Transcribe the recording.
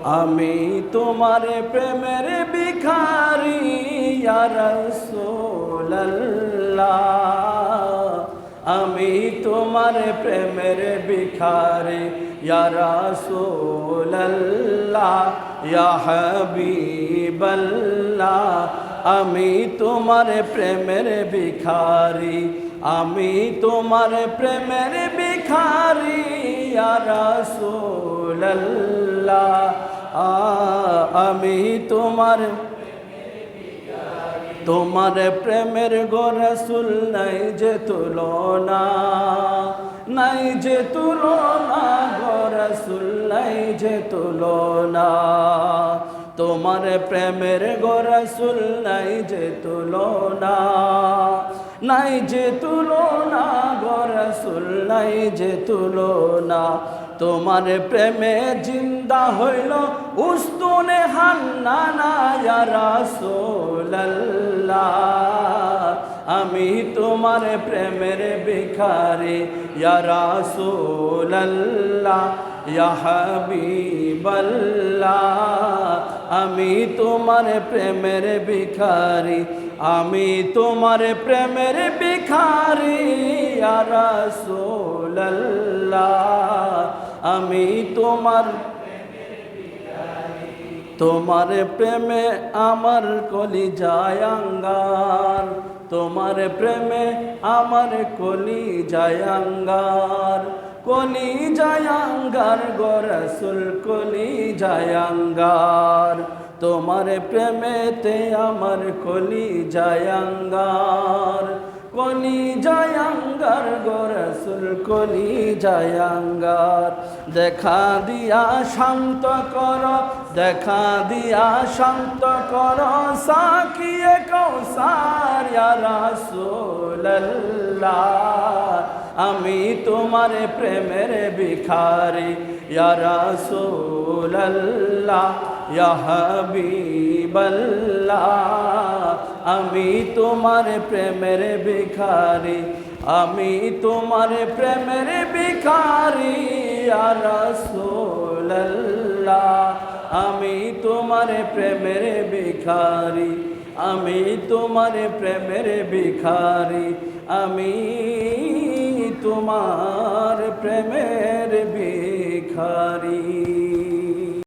আমি তোমার প্রেমের ভিখারি ইয়া রাসূলুল্লাহ, আমি তোমার প্রেমের ভিখারি ইয়া রাসূলুল্লাহ, ইয়া হাবিবাল্লাহ, আমি তোমার প্রেমের ভিখারি, আমি তোমার প্রেমের ভিখারি ইয়া রাসূলুল্লাহ, আমি তোমার প্রেমের গো রাসূল নাই যে তুলনা, নাই যে তুলনা গো রাসূল নাই যে তুলনা, তোমার প্রেমের গো রাসূল নাই যে তুলনা, নাই যে তুলনা গো রাসূল নাই যে তুলনা, তোমার প্রেমে জিন্দা হইল উস্তুনে হান্নানা ইয়া রাসূলুল্লাহ, আমি তোমার প্রেমের ভিখারি ইয়া রাসূলুল্লাহ, ইয়া হাবিবাল্লাহ, আমি তোমার প্রেমের ভিখারি, আমি তোমার প্রেমের ভিখারি ইয়া রাসূলুল্লাহ, আমি তোমার প্রেমে আমার কলিজায় আঙ্গার, তোমার প্রেমে আমার কলিজায় আঙ্গার, কলিজায় আঙ্গার গো রাসূল কলিজায় আঙ্গার, তোমার প্রেমেতে আমার কলিজায় আঙ্গার, কলিজায় আঙ্গার গো রাসূল কলিজায় আঙ্গার, দেখা দিয়া শান্ত কর, দেখা দিয়া শান্ত কর সাকিয়ে কৌসার ইয়া রাসূলুল্লাহ, আমি তোমার প্রেমের ভিখারি ইয়া রাসূলুল্লাহ, ইয়া হাবিবাল্লাহ, আমি তোমার প্রেমের ভিখারি, আমি তোমার প্রেমের ভিখারি ইয়া রাসূলুল্লাহ, আমি তোমার প্রেমের ভিখারি, আমি তোমার প্রেমের ভিখারি, আমি তোমার প্রেমের ভিখারি।